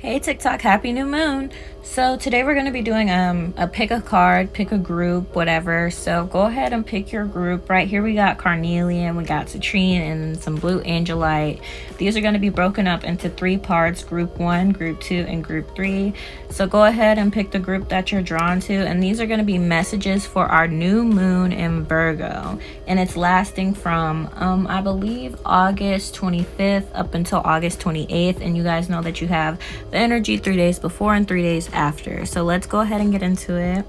Hey TikTok, happy new moon. So today we're going to be doing a pick a card, pick a group, whatever. So go ahead and pick your group. Right here we got carnelian, we got citrine, and some blue angelite. These are going to be broken up into 3 parts: group 1, group 2, and group 3. So go ahead and pick the group that you're drawn to, and these are going to be messages for our new moon in Virgo, and it's lasting from I believe August 25th up until August 28th. And you guys know that you have the energy 3 days before and 3 days after. So let's go ahead and get into it.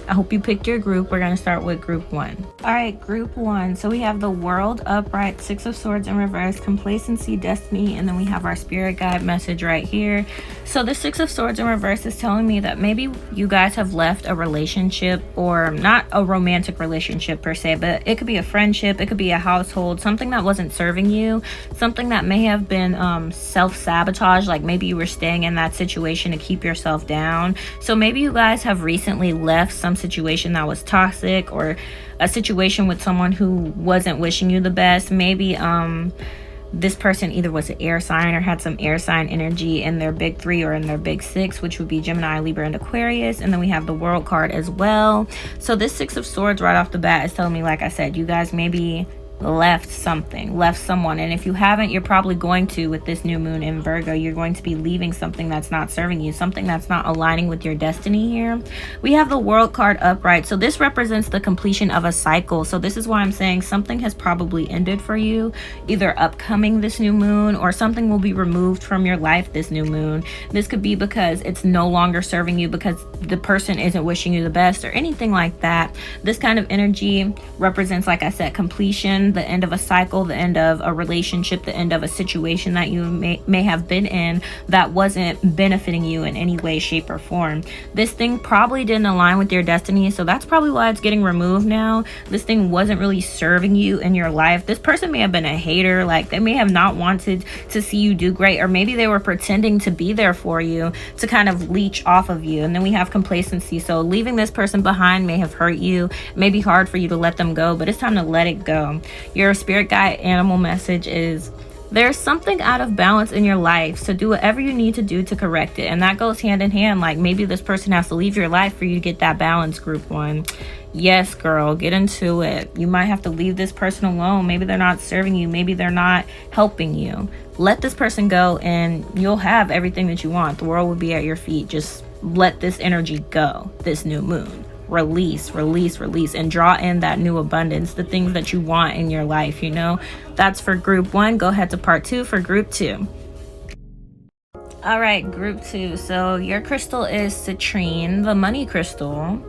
I hope you picked your group. We're going to start with group 1. All right, group 1. So we have the World upright, 6 of Swords in reverse, complacency, destiny, and then we have our spirit guide message right here. So the 6 of Swords in reverse is telling me that maybe you guys have left a relationship, or not a romantic relationship per se, but it could be a friendship, it could be a household, something that wasn't serving you, something that may have been self-sabotage, like maybe you were staying in that situation to keep yourself down. So maybe you guys have recently left some situation that was toxic, or a situation with someone who wasn't wishing you the best. Maybe this person either was an air sign or had some air sign energy in their big 3 or in their big 6, which would be Gemini, Libra, and Aquarius. And then we have the World card as well. So this 6 of Swords right off the bat is telling me, like I said, you guys maybe left something, left someone. And if you haven't, you're probably going to, with this new moon in Virgo, you're going to be leaving something that's not serving you, something that's not aligning with your destiny here. We have the World card upright. So this represents the completion of a cycle. So this is why I'm saying something has probably ended for you, either upcoming this new moon, or something will be removed from your life this new moon. This could be because it's no longer serving you, because the person isn't wishing you the best, or anything like that. This kind of energy represents, like I said, completion, the end of a cycle, the end of a relationship, the end of a situation that you may have been in that wasn't benefiting you in any way, shape, or form. This thing probably didn't align with your destiny, so that's probably why it's getting removed now. This thing wasn't really serving you in your life. This person may have been a hater, like they may have not wanted to see you do great, or maybe they were pretending to be there for you to kind of leech off of you. And then we have complacency. So leaving this person behind may have hurt you. It may be hard for you to let them go, but it's time to let it go. Your spirit guide animal message is, there's something out of balance in your life, so do whatever you need to do to correct it. And that goes hand in hand. Like maybe this person has to leave your life for you to get that balance, group 1. Yes, girl, get into it. You might have to leave this person alone. Maybe they're not serving you. Maybe they're not helping you. Let this person go and you'll have everything that you want. The world will be at your feet. Just let this energy go this new moon. Release, release, release, and draw in that new abundance, the things that you want in your life, you know. That's for group 1. Go ahead to part 2 for group 2. All right, group 2. So your crystal is citrine, the money crystal.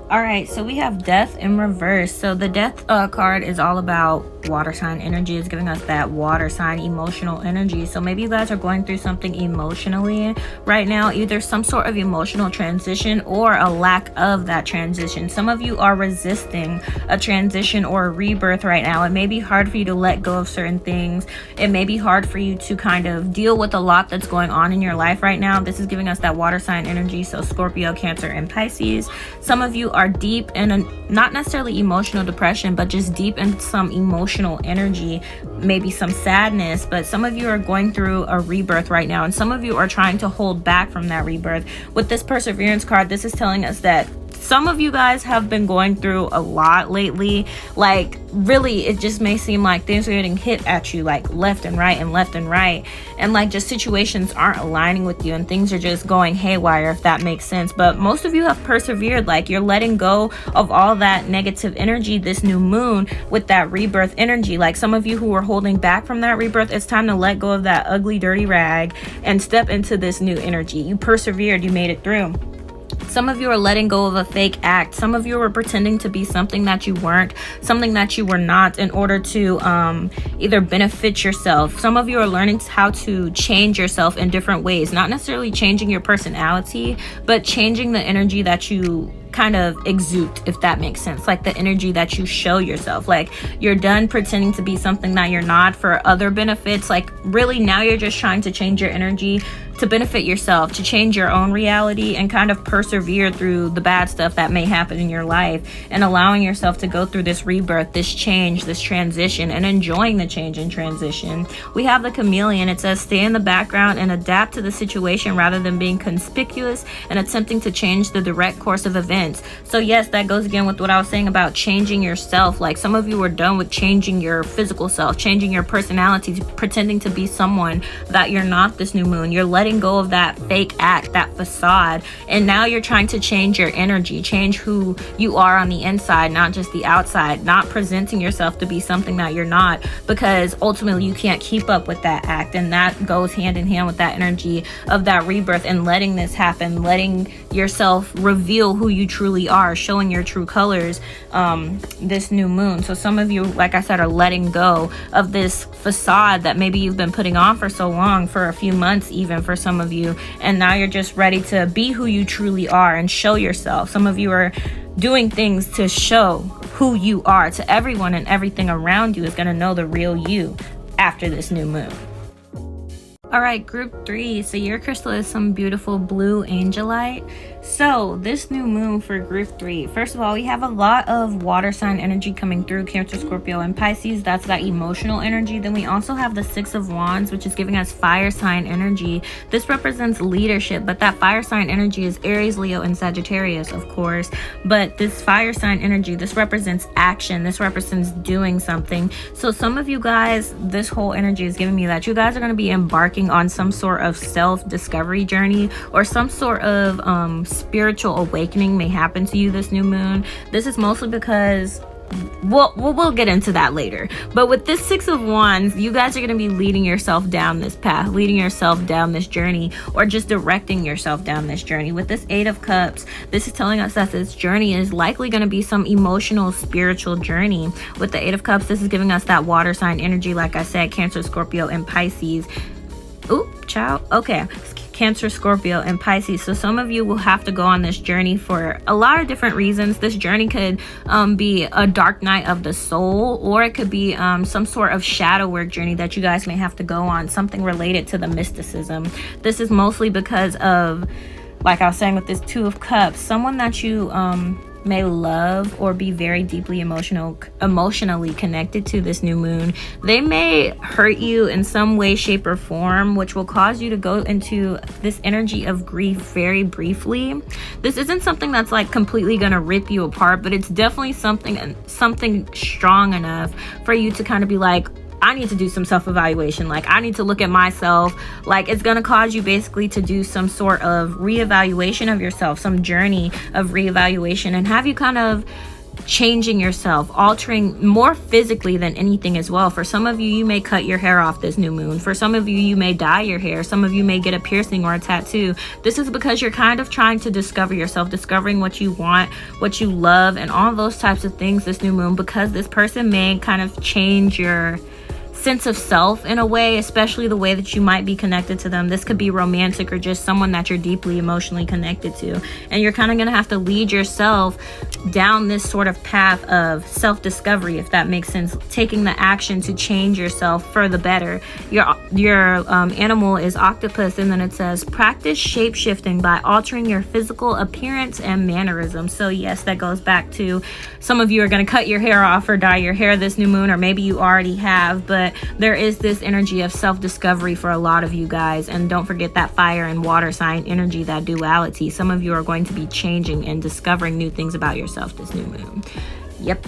All right, so we have death in reverse. So the death card is all about water sign energy. It's giving us that water sign emotional energy. So maybe you guys are going through something emotionally right now, either some sort of emotional transition or a lack of that transition. Some of you are resisting a transition or a rebirth right now. It may be hard for you to let go of certain things. It may be hard for you to kind of deal with a lot that's going on in your life right now. This is giving us that water sign energy. So Scorpio, Cancer, and Pisces. Some of you are deep in a, not necessarily emotional depression, but just deep in some emotional energy, maybe some sadness. But some of you are going through a rebirth right now, and some of you are trying to hold back from that rebirth. With this perseverance card, this is telling us that some of you guys have been going through a lot lately. Like really, it just may seem like things are getting hit at you like left and right and left and right, and like just situations aren't aligning with you and things are just going haywire, if that makes sense. But most of you have persevered. Like you're letting go of all that negative energy this new moon with that rebirth energy. Like some of you who were holding back from that rebirth, it's time to let go of that ugly dirty rag and step into this new energy. You persevered, you made it through. Some of you are letting go of a fake act. Some of you are pretending to be something that you weren't, something that you were not, in order to either benefit yourself. Some of you are learning how to change yourself in different ways, not necessarily changing your personality, but changing the energy that you kind of exude, if that makes sense. Like the energy that you show yourself. Like you're done pretending to be something that you're not for other benefits. Like really now you're just trying to change your energy to benefit yourself, to change your own reality, and kind of persevere through the bad stuff that may happen in your life, and allowing yourself to go through this rebirth, this change, this transition, and enjoying the change and transition. We have the chameleon. It says stay in the background and adapt to the situation rather than being conspicuous and attempting to change the direct course of events. So yes, that goes again with what I was saying about changing yourself. Like, some of you are done with changing your physical self, changing your personality, pretending to be someone that you're not this new moon. You're letting go of that fake act, that facade, and now you're trying to change your energy, change who you are on the inside, not just the outside, not presenting yourself to be something that you're not, because ultimately you can't keep up with that act. And that goes hand in hand with that energy of that rebirth and letting this happen, letting yourself reveal who you truly are, showing your true colors this new moon. So some of you, like I said, are letting go of this facade that maybe you've been putting on for so long, for a few months even for some of you, and now you're just ready to be who you truly are and show yourself. Some of you are doing things to show who you are to everyone, and everything around you is going to know the real you after this new moon. All right, group 3. So your crystal is some beautiful blue angelite. So this new moon for group 3, first of all, we have a lot of water sign energy coming through, Cancer, Scorpio, and Pisces. That's that emotional energy. Then we also have the 6 of Wands, which is giving us fire sign energy. This represents leadership, but that fire sign energy is Aries, Leo, and Sagittarius, of course. But this fire sign energy, this represents action. This represents doing something. So some of you guys, this whole energy is giving me that you guys are going to be embarking on some sort of self-discovery journey, or some sort of spiritual awakening may happen to you this new moon. This is mostly because we'll get into that later. But with this 6 of Wands, you guys are going to be leading yourself down this path, leading yourself down this journey, or just directing yourself down this journey. With this 8 of Cups, this is telling us that this journey is likely going to be some emotional, spiritual journey. With the 8 of Cups, this is giving us that water sign energy, like I said, Cancer, Scorpio, and Pisces. Ooh, ciao. Okay. Cancer, Scorpio, and Pisces. So some of you will have to go on this journey for a lot of different reasons. This journey could be a dark night of the soul, or it could be some sort of shadow work journey that you guys may have to go on, something related to the mysticism. This is mostly because of, like I was saying with this 2 of Cups, someone that you may love or be very deeply emotionally connected to this new moon. They may hurt you in some way, shape, or form, which will cause you to go into this energy of grief very briefly. This isn't something that's like completely gonna rip you apart, but it's definitely something strong enough for you to kind of be like, I need to do some self-evaluation. Like, I need to look at myself. Like, it's going to cause you basically to do some sort of reevaluation of yourself, some journey of reevaluation, and have you kind of changing yourself, altering more physically than anything as well. For some of you, you may cut your hair off this new moon. For some of you, you may dye your hair. Some of you may get a piercing or a tattoo. This is because you're kind of trying to discover yourself, discovering what you want, what you love, and all those types of things this new moon, because this person may kind of change your sense of self in a way, especially the way that you might be connected to them. This could be romantic or just someone that you're deeply emotionally connected to, and you're kind of going to have to lead yourself down this sort of path of self-discovery, if that makes sense, taking the action to change yourself for the better. Your animal is octopus, and then it says practice shape-shifting by altering your physical appearance and mannerisms. So yes, that goes back to some of you are going to cut your hair off or dye your hair this new moon, or maybe you already have, but there is this energy of self-discovery for a lot of you guys. And don't forget that fire and water sign energy, that duality. Some of you are going to be changing and discovering new things about yourself this new moon. Yep.